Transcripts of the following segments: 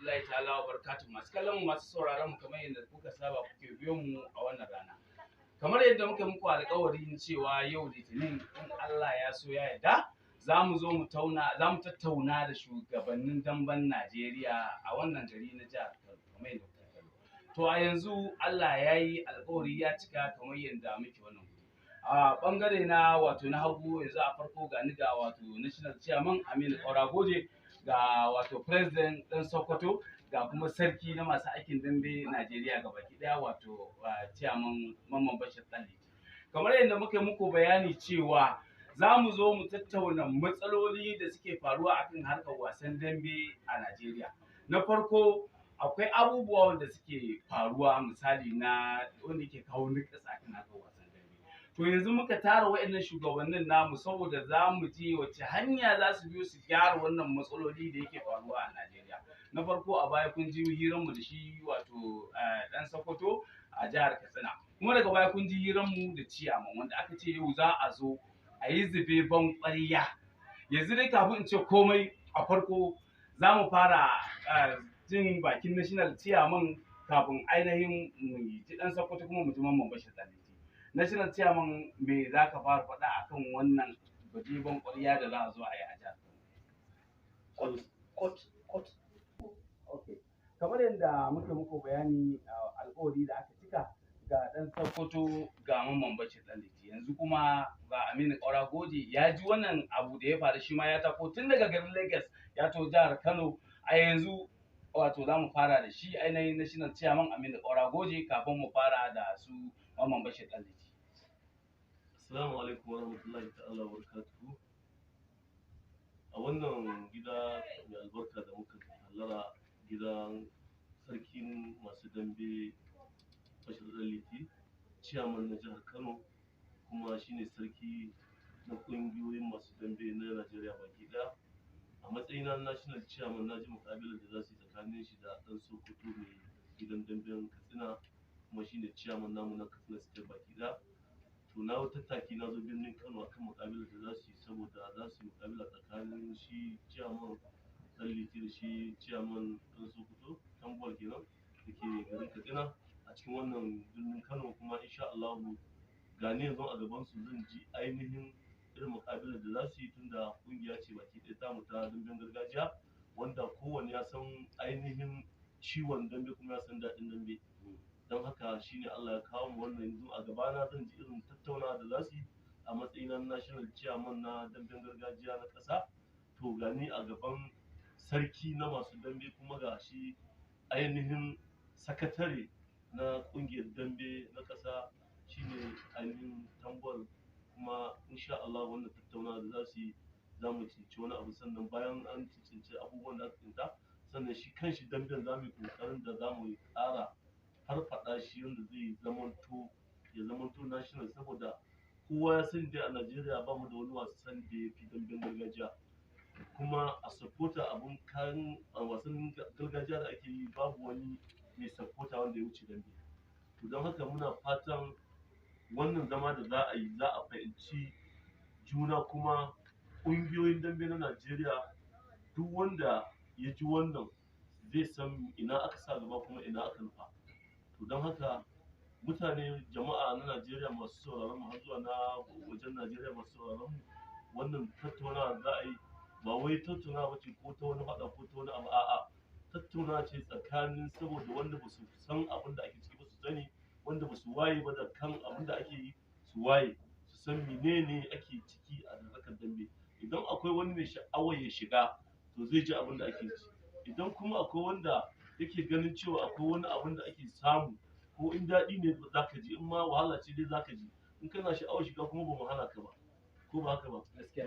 rahmatullahi ta'ala wa barakatuh. Masu kallon mu, masu sauraron mu, kamar yadda kuka saba kuke biyo mu a wannan rana. Kamar yadda muka muku alƙawarin cewa yau Litinin in Allah ya so ya yarda za mu tattauna da shugabannin damben Najeriya a wannan gari na jihar Kano kamar yadda kuka gani. To a yanzu Allah ya yi alƙawari ya cika kamar yadda muke wannan guri. A ɓangare na na hagu yanzu a farko ga ni ga National Chairman Aminu Oragoje, ga President ɗan Sokoto, ga kuma sarki na masu aikin dambe Najeriya gabaki ɗaya Chairman Mamman Bashir Ɗanliti. Kamar yadda muka yi muku bayani cewa za mu zo mu tattauna matsaloli da suke faruwa akan harkar wasan dambe a Najeriya. Na farko akwai abubuwa wanda suke faruwa misali na wanda yake kawo niƙasa akan harkar wasan dambe. To yanzu muka tara waɗannan shugabannin namu saboda za mu ji wace hanya za su biyo su gyara wannan matsaloli da yake faruwa a Najeriya. Na farko a baya kun ji hiranmu da shi ɗan Sokoto a jihar Katsina. Kuma daga baya kun ji hiranmu da ciyaman wanda aka ce yau za a zo a yi zube ban ƙwarya. Yanzu dai kafin in ce komai a farko za mu fara jin bakin National Chairman kafin ainihin mu ji ɗan Sokoto kuma mu ji Mamman Bashir Ɗanliti. National Chairman, me za ka fara faɗa akan wannan zube ban ƙwarya da za a zo a yi a jihar Kano? Okay. Kamar yadda muke muku bayani alƙawari da aka cika ga ɗan Sokoto ga Mamman Bashir Ɗanliti, yanzu kuma ga Aminu Oragoje ya ji wannan abu da ya faru, shi ma ya tako tun daga garin Lagos ya to jihar Kano. A yanzu za mu fara da shi ainihin National Chairman Aminu Oragoje kafin mu fara da su Mamman Bashir Ɗanliti. Assalamu alaikum wa rahmatullahi ta'ala wa barakatuhu. A wannan gida mai albarka da muka hallara, gidan sarkin masu dambe Bashir Ɗanliti, Chairman na jihar Kano, kuma shine sarki na ƙungiyoyin masu dambe na Najeriya baki ɗaya. A matsayina na National Chairman, na ji muƙabalar da za su yi tsakanin shi da ɗan Sokoto mai gidan damben Katsina, kuma shine Chairman namu na Katsina State baki ɗaya. To na tattaki na zo birnin Kano akan muƙabalar da za su yi, saboda za su yi muƙabala tsakanin shi Chairman Ɗanliti da shi Chairman ɗan Sokoto Tambol kenan da ke garin Katsina a cikin wannan birnin Kano. Kuma insha Allah gani yanzu a gaban su zan ji ainihin irin muƙabalar da za su yi, tunda ƙungiya ce baki ɗaya tamu ta damben gargajiya, wanda kowanne ya san ainihin ciwon dambe kuma ya san daɗin dambe. Don haka shine Allah ya kawo mu wannan, yanzu a gabana zan ji irin tattaunawa da za su yi a matsayin na National Chairman na damben gargajiya na ƙasa. To gani a gaban sarki na masu dambe, kuma ga shi ainihin sakatare na ƙungiyar dambe na ƙasa shine ainihin Tambol. Kuma insha Allah wannan tattaunawa da za su yi za mu cinci wani abu, sannan bayan an cinci abubuwan da aka tsinta, sannan shi kanshi damben za mu yi ƙoƙarin da za mu ƙara farfaɗa shi yadda zai zamanto national, saboda kowa ya sani dai a Najeriya ba mu da wani wasan da ya fi damben gargajiya. Kuma a supporter abun kayan wasan gargajiya da ake yi, babu wani mai supporter wanda ya wuce dambe. To don haka muna fatan wannan zama da za a yi za a fahimci juna, kuma ƙungiyoyin dambe na Najeriya duk wanda ya ji wannan zai san ina aka sa gaba kuma ina aka nufa. To don haka mutane, jama'a na Najeriya masu sauraron mu har zuwa na wajen Najeriya masu sauraron mu, wannan tattaunawa za a yi ba wai tattaunawa ce ko ta wani faɗa ko ta wani abu, a'a tattaunawa ce tsakanin, saboda wanda ba su san abin da ake ciki ba su sani, wanda ba su waye ba da kan abin da ake yi su waye, su san menene ake ciki a harkar dambe. Idan akwai wani mai sha'awar ya shiga, to zai ji abin da ake ci. Idan kuma akwai wanda yake ganin cewa akwai wani abin da ake samu, ko in daɗi ne za ka ji, in ma wahala ce dai za ka ji, in kana sha'awar shiga kuma ba mu hana ka ba, ko ba haka ba.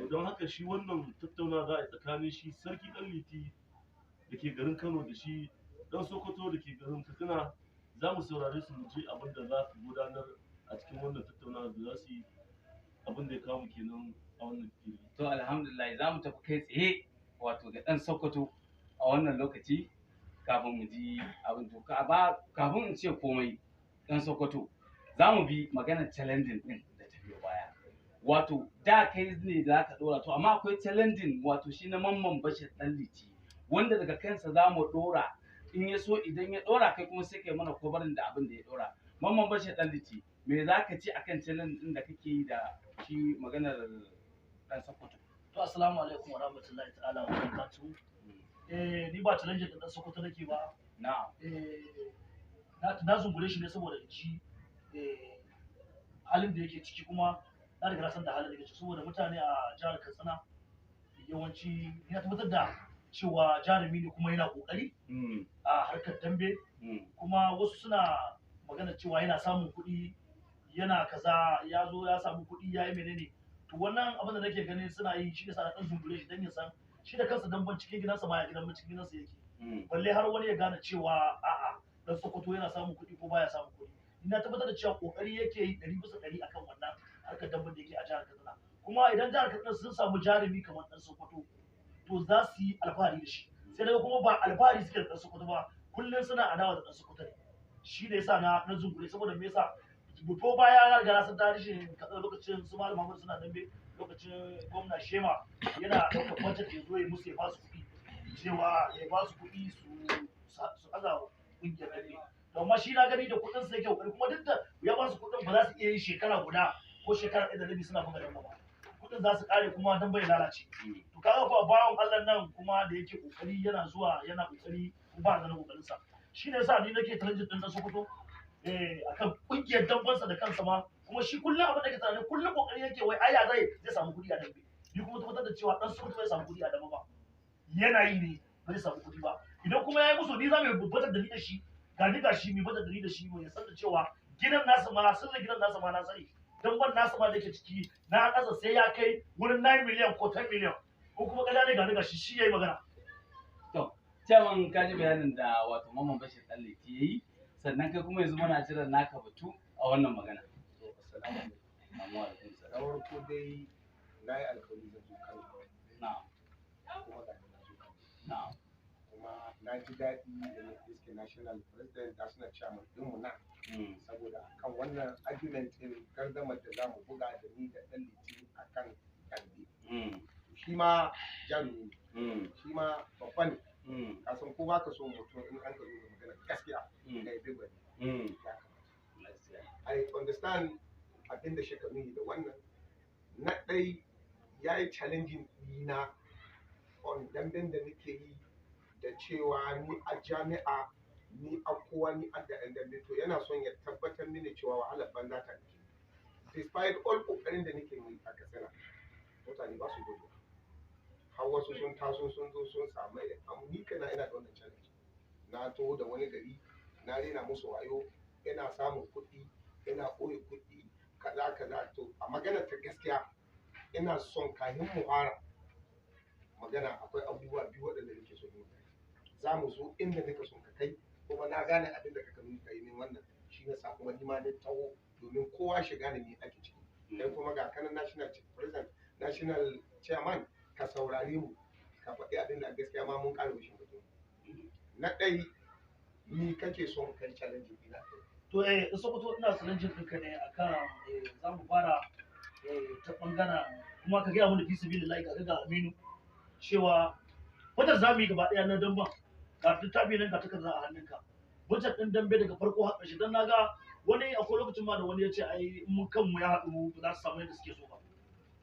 Don haka shi wannan tattaunawa za a yi tsakanin shi sarki Ɗanliti da ke garin Kano da shi ɗan Sokoto da ke garin Katsina. Za mu saurare su mu ji abin da za su gudanar a cikin wannan tattaunawa da za su yi. Abin da ya kawo mu kenan a wannan fili. To alhamdulillah, za mu tafi kai tsaye ga ɗan Sokoto a wannan lokaci kafin mu ji abin. To kafin in ce komai, ɗan Sokoto, za mu bi maganar challenging ɗin da ta biyo baya. Da kai ne za ka ɗora, to amma akwai challenging shi na Mamman Bashir Ɗanliti, wanda daga kansa za mu ɗora in ya so idan ya ɗora kai kuma sai kai mana kobarin da abin da ya ɗora. Mamman Bashir ɗan liti me za ka ce akan challenge ɗin da kake yi da shi maganar ɗan Sokoto? To assalamu alaikum wa rahmatullahi ta'ala wa barakatuhu. Ni ba challenge da ɗan Sokoto nake ba. Na'am. Na zungure shi ne saboda ji halin da yake ciki, kuma na riga na san da halin da yake ciki, saboda mutane a jihar Katsina yawanci ya tabbatar da cewa jarumi ne kuma yana kokari a harkar dambe, kuma wasu suna magana cewa yana samun kuɗi, yana kaza, ya zo ya samu kuɗi, ya yi menene. To wannan abin da nake ganin suna yi shi ne sa na ɗan zungure shi don ya san shi da kansa damban cikin gidansa ma ya gidan cikin gidansa yake. Balle har wani ya gane cewa a'a dan Sokoto yana samun kuɗi ko baya samun kuɗi. Ina tabbatar da cewa kokari yake yi 100% akan wannan harkar damban da yake a jihar Katsina. Kuma idan jihar Katsina sun samu jarumi kamar dan Sokoto, to za su yi alfahari da shi. Sai daga kuma ba alfahari suke da dan Sokoto ba, kullum suna adawa da dan Sokoto ne. Shi ne yasa na zungure, saboda me yasa bufo baya na riga na san tarihin Katsina lokacin su Malam Muhammad suna dambe, lokacin gwamna Shema yana ɗaukar budget ya zo ya musu ya ba su kuɗi, cewa ya ba su kuɗi su aza ƙungiyar dambe. To amma shi na gani da kuɗin sai kyau, kuma duk da ya ba su kuɗin ba za su iya yin shekara guda ko shekara ɗaya da rabi suna buga dambe ba. Kuɗin za su ƙare kuma dambe ya lalace. To kaga kuwa bawan Allah nan kuma da yake ƙoƙari yana zuwa yana ƙoƙari ba ganin ƙoƙarinsa. Shi ne yasa ni nake challenge ɗin Sokoto akan ƙungiyar dambansa da kansa ma, kuma shi kullum abin da ke tunani kullum ƙoƙari yake wai aya zai samu kuɗi a dambe. Ni kuma tabbatar da cewa ɗan Sokoto bai samu kuɗi a dambe ba. Yana yi ne bai samu kuɗi ba. Idan kuma ya yi musu, ni za mu babbatar da ni da shi, ga shi mai bada da ni da shi mu ya san da cewa gidan nasa ma sirrin gidan nasa ma na sani. Damban nasa ma da yake ciki na ƙasa sai ya kai wurin 9 miliyan ko 10 miliyan. Ko kuma ƙarya ne ga shi ya yi magana. To, Chairman ka ji bayanin da wato Mamman Bashir ɗan liti ya yi, sannan kai kuma yanzu muna jiran naka batu a wannan magana. Assalamu alaikum. Na farko dai na yi alkawari zan zo Kano. Na'am. Kuma ga na zo Kano. Na'am. Kuma na ji daɗi da na iske national president national chairman ɗinmu na. Saboda kan wannan argument ɗin gardamar da za mu buga da ni da ɗan liti a kan dambe. Shi ma jarumi ne. Shi ma babba ne. Kasan ko ba ka so mutum in an ka zo da magana gaskiya da ya bi bane. Ya kamata. I understand abin da shi ka nuni da wannan. Na ɗai ya yi challenging ɗina on damben da nake yi da cewa ni a jami'a, ni a kowa, ni a da dambe, to yana son ya tabbatar mini cewa wahalar banza ta nake. Despite all ƙoƙarin da nake yi a Katsina, mutane ba su gudu. Har wasu sun taso sun zo sun samu ni kana ina da wannan challenge. Na taho da wani gari, na rena musu wayo, ina samun kuɗi, ina ɓoye kuɗi, kaza. To a magana ta gaskiya ina son kahin mu fara magana akwai abubuwa biyu waɗanda nake so mu kai. Za mu zo inda nake son ka kai, kuma na gane abin da kaka nuna kai min wannan shi ne sa kuma ni ma na taho domin kowa shi gane me ake ciki. Kai kuma ga kanan national president, national chairman, ka saurare mu ka faɗi abin da gaskiya ma mun ƙara wishin mutum. Na ɗai ni kake son kai challenge ɗina. To da Sokoto ina challenge ɗinka ne akan za mu fara ta ɓangaren, kuma ka gaya mana fi sabilillahi ka ga Aminu cewa wajen za mu yi gaba ɗaya na damban ga littafi nan ga takarda a hannunka. Wajen ɗin dambe daga farko har ƙarshe, don na ga wani akwai lokacin ma da wani ya ce ai mun kanmu ya haɗu ba za su samu yadda suke so ba.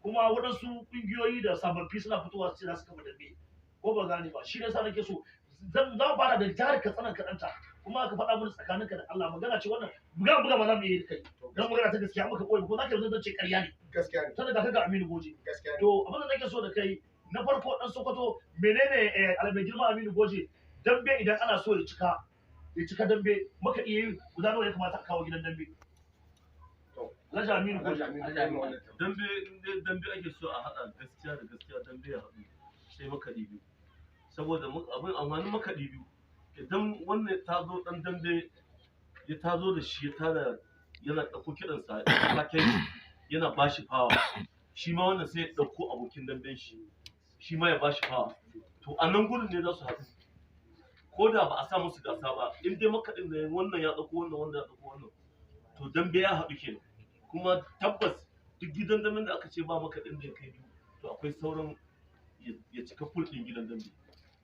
Kuma waɗansu ƙungiyoyi da sababbi suna fitowa su ce za su kafa dambe ko ba gane ba. Shi ne sa nake so za mu fara da jihar Katsina kaɗanta, kuma ka faɗa mana tsakaninka da Allah magana ce wannan buga ba za mu iya kai don magana ta gaskiya muka koyi ko za ka yanzu ce ƙarya ne. Gaskiya ne. Tana da kaga Aminu Goje. Gaskiya ne. To abin da nake so da kai na farko dan Sokoto menene albai girma Aminu Goje dambe idan ana so ya cika dambe muka iya yi guda nawa ya kamata a kawo gidan dambe. Alhaji Aminu Goje. Dambe ake so a haɗa gaskiya da gaskiya, dambe ya haɗu sai makaɗi biyu. Saboda abin amfanin makaɗi biyu, idan wannan ta zo ɗan dambe ya ta zo da shi ya tada yana ɗauko kiɗansa ya kai yana ba shi fawa, shi ma wannan sai ya ɗauko abokin damben shi ma ya ba shi fawa. To a nan gurin ne za su haɗu, ko da ba a sa musu gasa ba, in dai makaɗin da wannan ya ɗauko wannan ya ɗauko wannan, to dambe ya haɗu kenan. Kuma tabbas duk gidan damben da aka ce ba makaɗin da ya kai biyu, to akwai sauran ya cika full ɗin gidan dambe.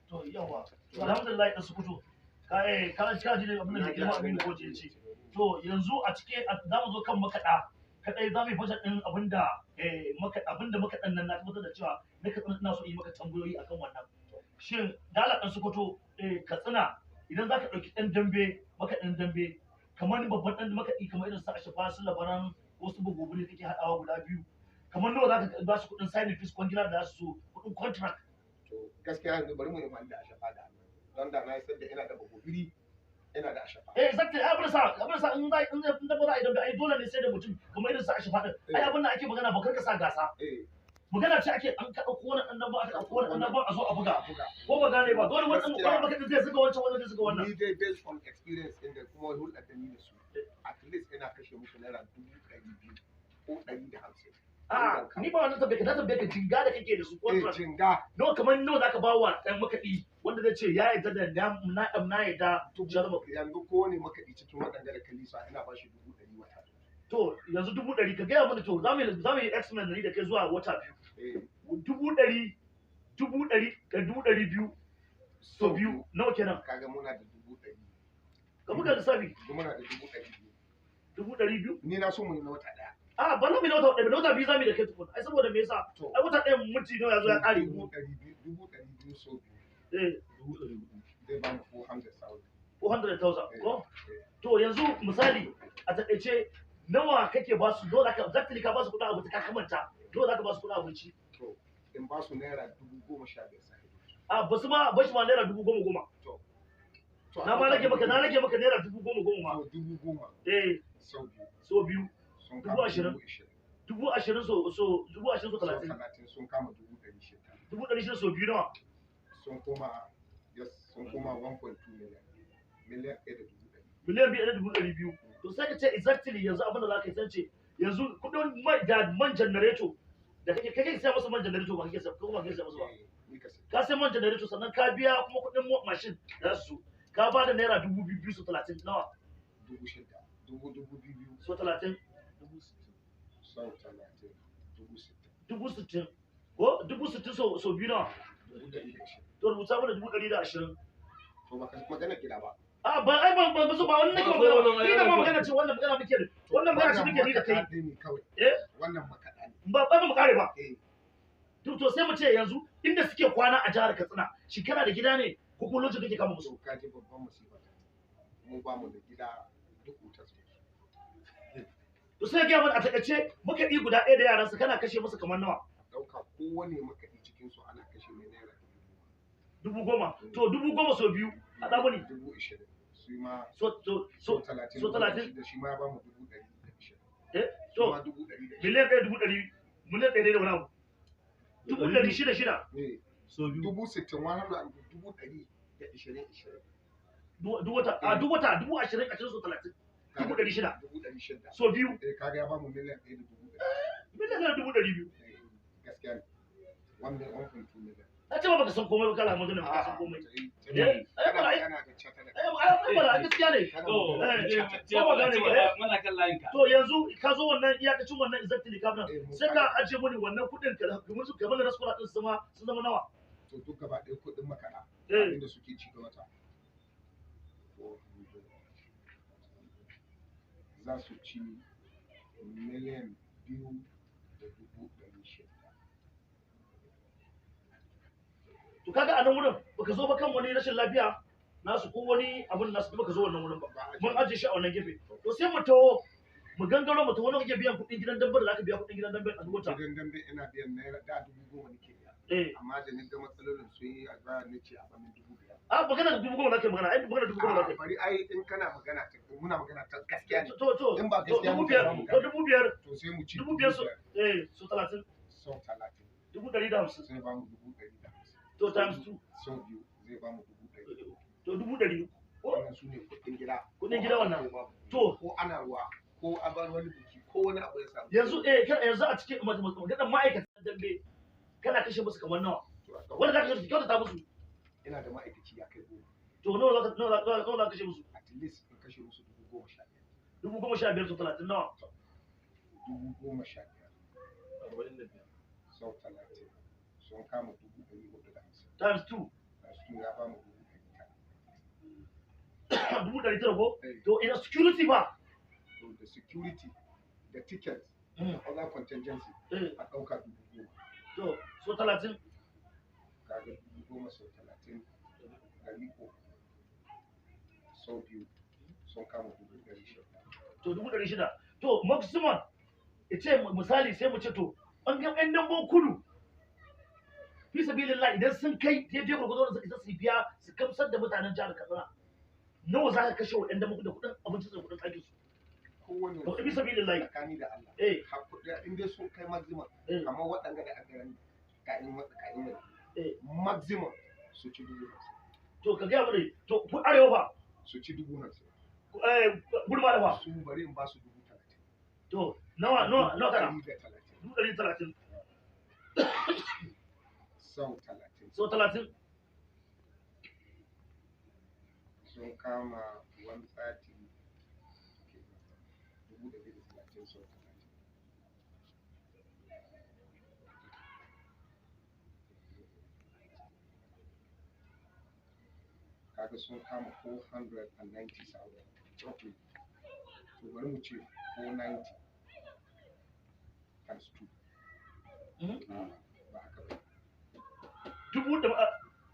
To yawa, to alhamdulillah da Sokoto ka ji ne abin da girma Aminu Goje ya ce. To yanzu a cike za mu zo kan makaɗa kaɗai za mu yi budget ɗin abinda makaɗan nan na tabbatar da cewa na Katsina ina so yi maka tambayoyi akan wannan. Shin dala ɗan Sokoto Katsina idan za ka ɗauki ɗan dambe makaɗin dambe kamar babban ɗan makaɗi kamar irin su Ashafa su Labaran wasu bugu ne kake haɗawa guda biyu kamar nawa za ka ba su kuɗin signing fees kwangila da su kuɗin contract. To gaskiya yanzu bari mu yi da Ashafa da don da na yi sadda ina da bagobiri ina da Ashafa. Exactly abin da sa in ba za a idan ai dole ne sai da mutum kamar irin su Ashafa din ai abin da ake magana ba karka sa gasa. Magana ce ake an kaɗa ko wani annabi aka ɗauko wani annabi a zo a buga ko ba gane ba dole wani makaɗin zai zuga wancan wani zai zuga wannan. Ni dai based on experience ɗin da kuma hulɗar da ni da su at least ina kashe musu naira 200,000 ko 150. Ni ba wannan tambaye ka jinga da kake da su contract. Jinga. No kamar nawa zaka ba wa ɗan makaɗi wanda zai ce ya yarda da na yarda jarma. Yanzu ko ne makaɗi cikin waɗanda da kalisa ina ba shi 100,000 wata. To yanzu 100,000 ka gaya mana to za mu yi estimate ni da kai zuwa wata biyu. 100,000 da 200,000 so biyu nawa kenan? Kaga muna da 100,000. Ka buga lissafi. Muna da 200,000. 200,000? Ni na so mu yi na wata ɗaya. Ba na mu na wata biyu za mu yi da kai tukun. Ai saboda me yasa? Ai wata ɗaya minti nawa ya zo ya ƙare. 200,000 so biyu. 400,000. Zai ba mu 400,000. 400,000 ko? To yanzu misali a taƙaice nawa kake ba su dole ka exactly ka ba su kuɗin abinci ka kamanta dole za ka ba su kuɗin abinci. To in ba su naira 15,000 sai. Ba su ma bashi ma naira 10,000. To na rage maka naira 10,000 ma. To 10,000. So biyu. Sun 20,000. 20,000 so 30. Sun kama 600,000. 600,000 so biyu nawa? Sun koma 1.2 million. Miliyan 1.2. Miliyan 1.2. To sai ka ce exactly yanzu abin da za ka yi sance yanzu kudin man janareto da kake sai masa man janareto ba kake sai ko ba kake sai masa ba. Ka sai man janareto sannan ka biya kuma kudin mashin da su ka ba da naira 2,200 so 30 nawa? 6,000. 2,200 so 30. 60,000 ko 60,000 so biyu nawa? To rubuta mana 120. To ba ka magana gida ba. Ba ai ba wannan nake magana. Ni da magana ce wannan magana muke da. Wannan magana ce muke ni da kai. Wannan makaɗa ne. Ba mu kare ba. To sai mu ce yanzu inda suke kwana a jihar Katsina shekara da gida ne ko kuma lokacin kake kama musu. Ka ji babban musiba. Mu ba mu da gida duk wuta su. To sai ga mun a takaice makaɗi guda ɗaya da yaransa kana kashe musu kamar nawa? Dauka kowane makaɗi cikin su ana kashe mai naira 10,000. To 10,000 so biyu a ɗago ne. 20,000. Su ma so 30 da shi ma ya ba mu 120,000. To miliyan 100,000 miliyan 100 da wani abu. 600,000. So biyu. 60,000 wani abu 120,000. Duk wata 20,000 so 30. 600,000. So biyu. Kaga ya ba mu miliyan 1.2. Miliyan 1.2. Gaskiya ne. 1.2 million. Na ce ba baka san komai ba kala magana ba ka san komai. Gaskiya ne. Muna kan layin ka. To yanzu ka zo wannan iyakacin wannan exactly ka sai ka ajiye mani wannan kuɗin ka kamar su kamar da raskura din sun zama nawa. To duk gaba ɗaya kuɗin makaɗa abinda suke ci ga wata. Za su ci miliyan 2,600,000. To kaga a nan wurin baka zo ba kan wani rashin lafiya nasu ko wani abin nasu baka zo wannan wurin ba mun ajiye shi a wannan gefe to sai mu tawo mu gangaro mu tawo kake biyan kuɗin gidan dambe da zaka biya kuɗin gidan dambe a duwata gidan dambe ina biyan naira da 10,000 nake biya amma da ni ga matsalolin sun yi a ga ni ce a bamin 5,000 magana da 10,000 zaka magana ai magana da 10,000 zaka bari ai in kana magana ta muna magana ta gaskiya ne to in ba gaskiya ne 5,000 to sai mu ci 5,000 so 30 so 30 150 sai ba mu 150 to times 2 so biyu zai ba mu 100 to 100 wannan su ne kuɗin gida wannan to ko ana ruwa ko a bar wani biki ko wani abu ya samu yanzu yanzu a cikin maganar ma'aikatan dambe kana kashe musu kamar nawa wanda za ka kashe kyauta musu ina da ma'aikaci ya kai 10. to nawa za ka kashe musu at least in kashe musu 15,000 15,000 so 30 nawa 15,000 sau 30 sun kama 450 times 2 ya ba mu wannan 900 ko to ina security ba to the security the ticket Mm. other contingency a ɗauka 10,000 to so 30 kaga 10,000 sau 30 300 sau biyu sun kama 600,000 to 600 to maximum ce misali sai mu ce to an ga ɗan dambo kudu fi sabilillah idan sun kai daidai gurgudu da su biya su kamsar da mutanen jihar Katsina nawa za ka kashe wa ɗan dambo da kuɗin abinci da kuɗin ɗakin su kowane to fi sabilillah tsakani da Allah har kuɗi in dai sun kai maximum kamar waɗanda da aka gani ka'in maximum su ci 50,000 to ka gaya mana to ku arewa fa su ci 50,000 gurma da fa su bari in ba su 30,000 to nawa kana 130 130 sau 30 so 30 sun kama 130 130 sau 30 kaga sun kama 490,000 roughly to bari mu ce 490 times 2 ba haka ba dubu da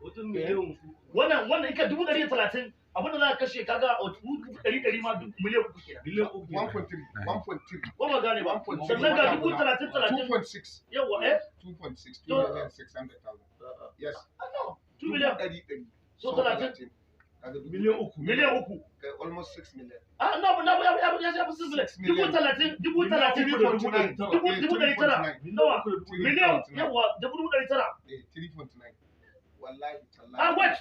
wajen miliyan wannan ika 130 abinda za ka kashe kaga a 100 ma miliyan uku kenan miliyan uku 1.3 ko ba gane ba sannan ga 30 2.6 yawa 2.6 2,600,000 yes 2 miliyan 100 so 30 miliyan uku miliyan uku kai almost 6 million ya shafi 6 miliyan 30 nawa miliyan yawa 900 3.9 wallahi tallahi wait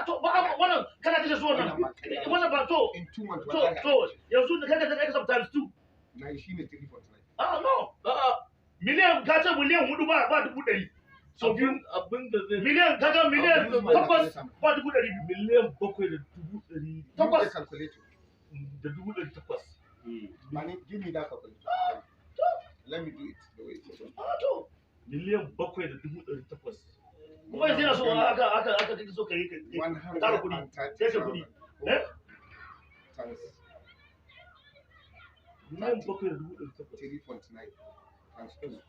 to ba wannan kana kashe su wannan ba to in 2 months to yanzu da kaga da sometimes 2 na shi ne 3.9 no miliyan ka ce miliyan 4 ba 100 so biyu abin da zai miliyan kaga miliyan 8 ba 200 miliyan 700,100 takwas calculator da 800. money give me that calculator let me do it the way it is to miliyan 700,800 kuma yanzu yana so aka kake so kai tara kudi sai ka kudi times miliyan 700,800 3.9 times 2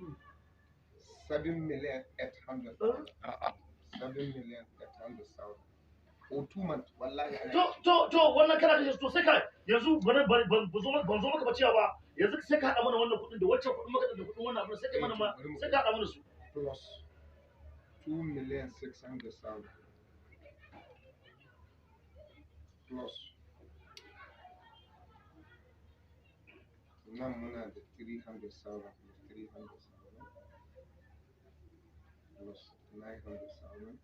7,800,000 7,800,000 or 2 months wallahi to wannan kana kashe to sai ka yanzu ban zo maka ba cewa ba yanzu sai ka hada mana wannan kudin da wacce kudin maka da kudin wannan abin sai ka mana ma sai ka hada mana su plus 2,600,000 plus nan muna da 300,000 plus 300,000 plus 900,000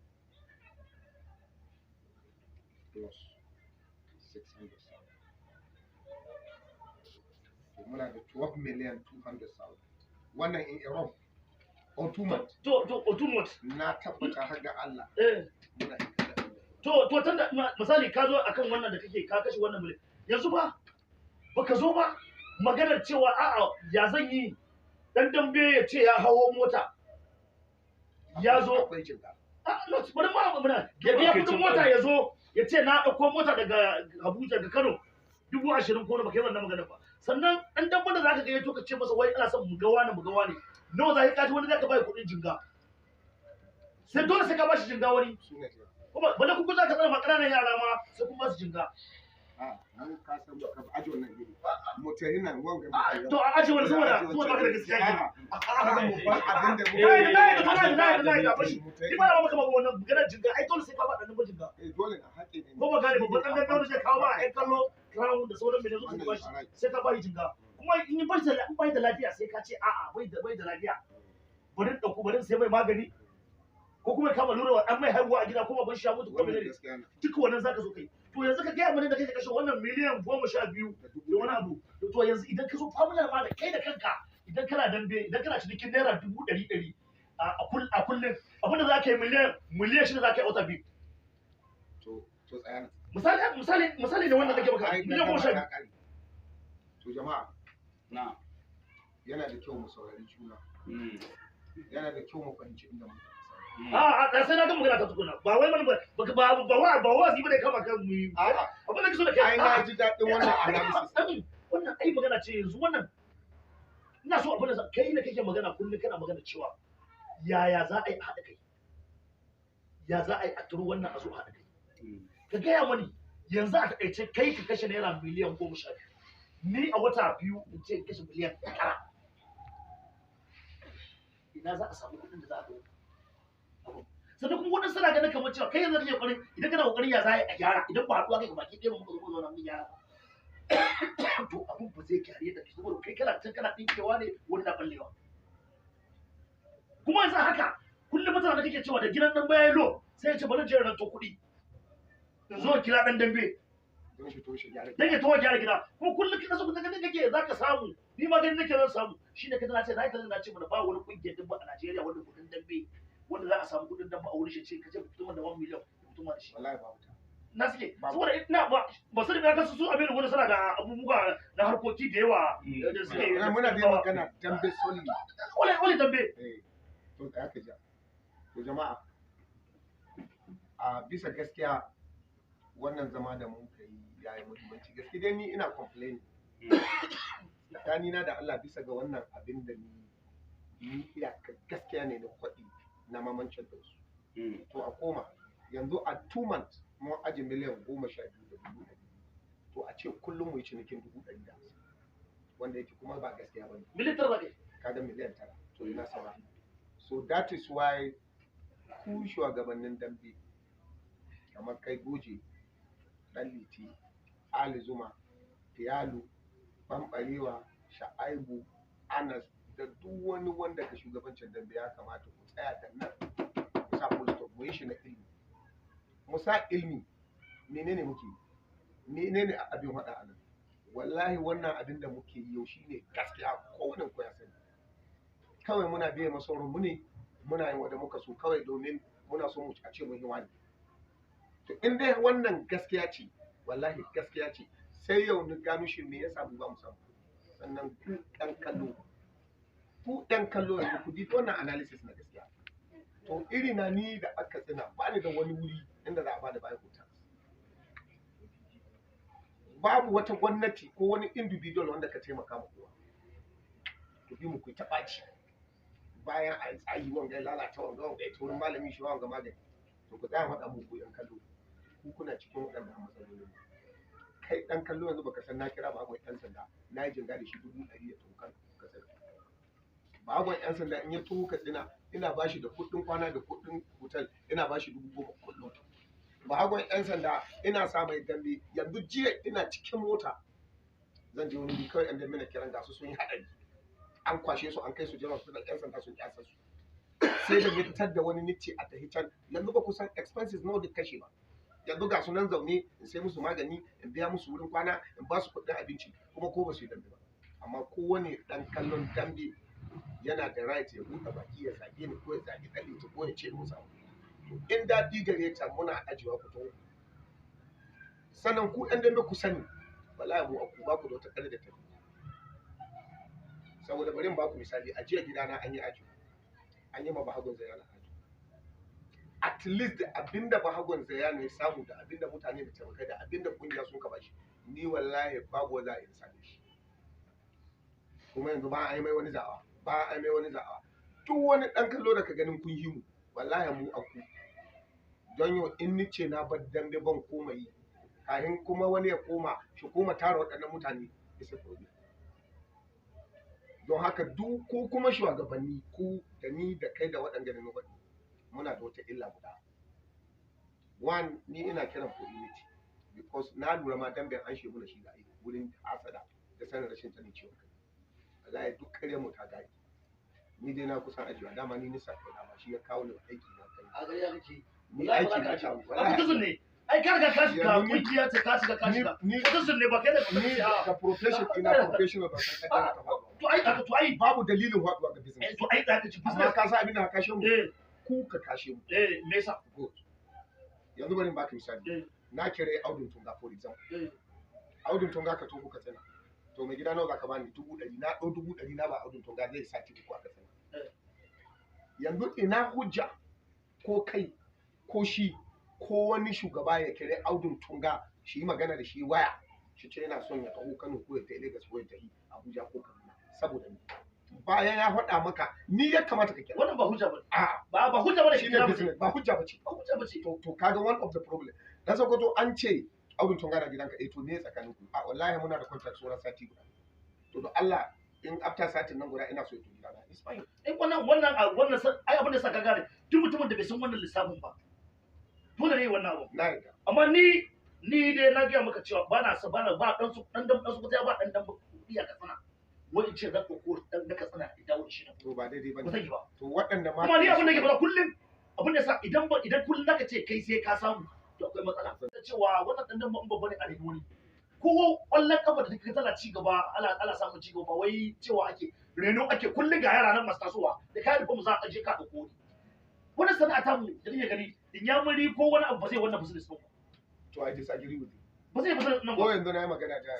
plus 600,000 muna da 12,200,000 wannan in Europe or 2 months to 2 months na tabbata har ga Allah muna to tunda misali ka zo akan wannan da kake ka kashe wannan miliyan yanzu ba baka zo ba maganar cewa a'a ya zan yi dan dambe ya ce ya hawo mota ya zo akwai jinga bari ma muna ya biya kudin mota ya zo ya ce na dauko mota daga Abuja daga Kano 20,000 ko na baka yi wannan magana ba sannan dan dambe da zaka ga ya to ka ce masa wai ina son mu ga wani nawa za ka kaji wani zaka bai kudin jinga sai dole sai ka bashi jinga wani kuma bale ku za ka zama ƙananan yara ma sai kun basu jinga mun ka san ka aje wannan gidi mutane nan wanga to a aje wannan saboda baka da gaskiya ke abin da na da bashi ni ba maka ba wannan maganar jinga ai dole sai ka ba dan jinga dole na haƙe ne ko ba gane babban dan da zai kawo ba ai kallo crown da sauran mene zuwa bashi sai ka bashi jinga kuma in yi bai da lafiya sai ka ce a'a bai da lafiya bari sai mai magani ko kuma kama lura an mai haihuwa a gida kuma ban sha mutu ko menene duka wannan zaka zo kai to yanzu ka ga mun da kake kashe wannan miliyan 12 da wani abu to yanzu idan ka zo family ma da kai da kanka idan kana dambe idan kana cikin naira 100 a kullum abinda zaka yi miliyan 6 zaka yi wata biyu to tsaya misali ne wanda kake maka miliyan 12 to jama'a na yana da kyau mu saurari juna yana da kyau mu fahimci inda mu da sai na ga magana ta tukuna ba wai mana ba wazi bane kama kan mu abin da kiso da kai ai na ji daɗin wannan analysis wannan ai magana ce yanzu wannan ina so abin da kai ne kake magana kullum kana magana cewa yaya za a yi a haɗa kai ya za a yi a turu wannan a zo a haɗa kai ka gaya mani yanzu a taƙaice kai ka kashe naira miliyan 12 ni a wata biyu in ce kashe miliyan 9 ina za a samu kuɗin da za a ɗauka sannan kuma wannan suna ganin kamar cewa kai yanzu kake ƙoƙarin idan kana ƙoƙarin ya za a gyara idan ba haɗuwa kai ga baki ɗaya ba muka zo mu zauna mun gyara to abun ba zai gyare da shi saboda kai kana can kana ɗinkewa ne wani na ɓallewa kuma yanzu haka kullum mutane da kake cewa da gidan dan baya lo sai ya ce bari je ranto kuɗi in zo kira dan dambe dan ya tawo gyara gida kuma kullum kika so ganin kake zaka samu ni ma ganin nake zan samu shine kaza na ce na ce mana ba wani kungiyar dabba a Najeriya wanda kuɗin dambe wanda za a samu kuɗin dabba a wurin shi ce kace mutum da 1 million mutum da shi wallahi ba na suke saboda ina ba su da kasu su abin da suna da abubuwa na harkoki da yawa da suke muna da magana dambe soli wale dambe to da aka ja to jama'a a bisa gaskiya wannan zama da mun kai yayi muhimmanci gaskiya dai ni ina complain tsakanina da Allah bisa ga wannan abin da ni iya gaskiya ne na kwaɗi na mamancin da su to a koma yanzu a 2 months mun aji miliyan 12,000 to a ce kullum mu yi cinikin 150 wanda yake kuma ba gaskiya ba ne miliyan 9 ne kaga miliyan 9 to ina saura so that is why ku shugabannin dambe kamar kai goje dan liti ali zuma tiyalu bambarewa sha'aibu anas da duk wani wanda ka shugabancin dambe ya kamata ku tsaya da nan ku sa full stop mu yi shi na ilimi mu sa ilimi menene muke menene abin hada anan wallahi wannan abin da muke yi yau shine gaskiya kowane ku ya sani kawai muna biye masauran mu ne muna yin wanda muka so kawai domin muna so mu ce mun yi wani to in dai wannan gaskiya ce wallahi gaskiya ce sai yau ni gano shi me yasa mu ba mu samu sannan ku ɗan kallo yanzu ku ji wannan analysis na gaskiya to iri na ni da aka tsina ba ni da wani wuri inda za a bada bayan tax babu wata gwamnati ko wani individual wanda ka taimaka ma kowa to bi mu ku ta ɓaci bayan a tsayi wanga lalata wanga ya wurin malami shi wanga magani to ku tsaya faɗa muku yan kallo ku kuna cikin waɗannan matsalolin kai ɗan kallo yanzu baka san na kira ba akwai ɗan sanda na yi jinga da shi 100 ya tokar ka sani ba akwai ɗan sanda in ya tuhu ka tsina ina ba shi da kuɗin kwana da kuɗin hotel ina ba shi 10,000 kullum ba akwai ɗan sanda ina sa mai dambe yanzu jiya ina cikin mota zan je wani kawai ɗan dambe na kiran gasu sun yi haɗari an kwashe su an kai su jiran hospital ɗan sanda sun kyasa su sai da ya fitar da wani nice a tahican yanzu ba kusan expenses nawa da kashe ba yanzu ga su nan zaune in sai musu magani in biya musu wurin kwana in ba su kuɗin abinci kuma ko ba su yi dambe ba amma kowane ɗan kallon dambe yana da right ya buɗe baki ya zage ni ko ya zage ɗan ko ya ce musu to in daɗi gare ta muna ajiyewa ku tawo sannan ku ɗan dambe ku sani wallahi mu aku ba ku da wata ƙarfi da tafi saboda bari in ba ku misali a jiya gidana an yi ajiyo an yi ma bahagon zayana ajiyo at least da abinda bahagon zayana ya samu da abinda mutane da taimakai da abinda kungiya sun kaba shi ni wallahi babu wanda ya same shi kuma yanzu ba a yi mai wani za'a ba a yi mai wani za'a duk wani ɗan kallo da ka ganin kun yi mu wallahi mu aku don yau in ni ce na bar dambe ban koma yi kafin kuma wani ya koma shi koma tara waɗannan mutane isa problem don haka duk ku kuma shugabanni ku da ni da kai da waɗanda na wani muna da wata illa guda one ni ina kiran for unity because na lura ma dambe an shi muna shi da aiki wurin asada da sanin rashin sanin ciwon kai wallahi duk kare mu ta gaki ni dai na kusan ajiya dama ni nisa kai dama shi ya kawo ni aiki na kai a gari ya kake ni aiki na ta wallahi ne ai ka riga ka shiga kungiya ta ka shiga wata sun ne ba kai da ni ka professional ba san kada ka ba to ai babu dalilin haɗuwa ga business to ai da ka ci amma ka sa abin da ka kashe mu ku ka kashe mu me yasa good yanzu bari in baka misali na kire Audun Tunga for example Audun Tunga ka to ka tsana to mai gida nawa zaka bani 100 na ɗau 100 na ba Audun Tunga zai sati uku aka tsana yanzu ina hujja ko kai ko shi ko wani shugaba ya kire Audun Tunga shi yi magana da shi waya shi ce yana son ya taho Kano ko ya tafi Lagos ko ya tafi Abuja ko Kaduna saboda ni bayan ya faɗa maka ni ya kamata ka kira wannan ba hujja ba a ba hujja ba shi ne business ba hujja ba ce to kaga one of the problem dan Sokoto an ce Audu Tunga na gidanka to ne tsakanin ku a wallahi muna da contract sauran sati guda to don Allah in after satin nan guda ina so ya to gidana it's fine wannan ai abin da saka gane duk mutumin da bai san wannan lissafin ba dole ne wannan abu na yarda amma ni dai na ga maka cewa ba na ba dan su dan su ba dan iya ka tsana wai in ce zan ko dan da ka tsana idan wani shi to ba daidai ba bane zai ba to waɗanda ma kuma ni abin da ke fara kullum abin da sa idan kullum zaka ce kai sai ka samu to akwai matsala da cewa wannan dan ban babba ne a rayuwa ne ko kwallon kafa da take tana ci gaba ala samun ci gaba wai cewa ake reno ake kullum ga yara nan masu tasowa da kai da za a je ka dauko wannan sana'a ta mu da kake gani in ya muri ko wani abu ba zai wannan business ba to I disagree with you ba zai business nan ko ba yanzu na yi magana da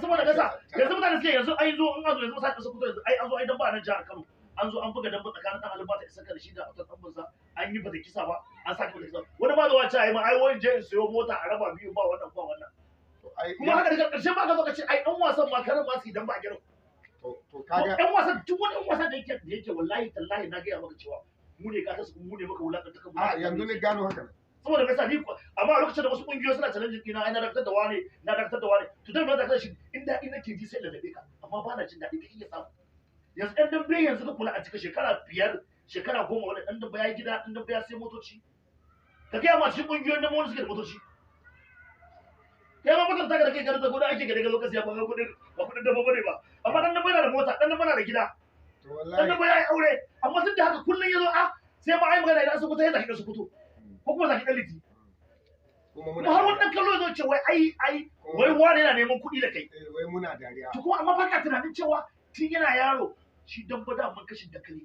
saboda gasa yanzu mutane suke yanzu ai zo in azo yanzu sai su fito yanzu ai an zo ai dan ba nan jihar Kano an zo an buga dan tsakanin dan Alba ta Isaka da shi da dan Banza an yi ba da kisa ba an sake ba da kisa wani ma da wace ai ma ai wani je in sayo mota a raba biyu ba wannan kuma haka daga ƙarshe ba ka zo ka ce ai dan wasan ma karan ma su idan ba girin to kaga ɗan wasan duk wani ɗan wasan da yake wallahi tallahi na gaya maka cewa mu ne ka su mu ne maka wulakanta kan a yanzu ne gano haka saboda mai sa ni amma a lokacin da wasu kungiyoyi suna challenge ɗina ai na dakatar da wani to dan ba da shi in daɗi nake ji sai da dabe ka amma ba na jin daɗi ka iya samu yanzu ɗan dambe yanzu ka kula a cikin shekara 5 shekara 10 wani ɗan dambe ya yi gida ɗan dambe ya sai motoci ka gaya ma cikin kungiyoyin dambe wani suke da motoci kai ma mutum taka da kai garza guda ake gare ga lokaci ba kudin dabba bane ba amma dan dabba yana da mota dan dabba yana da gida to dan wallahi dabba yayi aure amma duk da haka kullun yazo sai ma ai magana idan su fito ya zaki da su fito ko kuma zaki dan liti kuma kuma har wannan kallo yazo ce wai wai wani yana neman kuɗi da kai wai muna dariya to kuma amma baka tunanin cewa tun yana yaro shi dabba da mun kashin dankali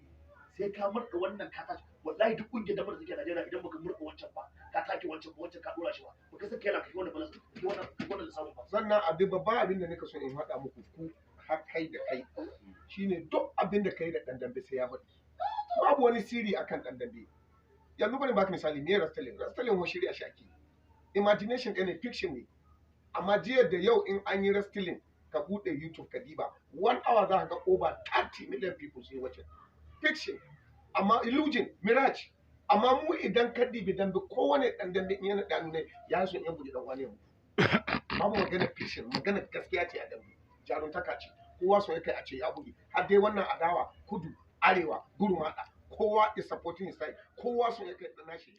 sai ka murda wannan ka tashi wallahi duk kungiyar dabba da take Najeriya idan baka murda wancan ba ka take wancan ka dora shi ba baka san kai na kai wannan balance wannan lissafin ba sannan abin babban abin da nika so in faɗa muku ku har kai da kai shine duk abin da kai da ɗan dambe sai ya faɗi babu wani siri akan ɗan dambe yanzu bari baka misali me wrestling ho shirya shi ake imagination ɗin ne fiction ne amma jiya da yau in an yi wrestling ka buɗe YouTube ka diba 1 hour za ka ga over 30 million people sun watch fiction amma illusion mirage amma mu idan ka dibi dambe kowane ɗan dambe in yana ɗanu ne ya so yan buɗe ɗan wani mu babu magana fiction magana gaskiya ce a dambe jaruntaka ce kowa so ya kai a ce ya buge har dai wannan adawa kudu arewa gurmada kowa is supporting his side kowa so ya kai dan nashi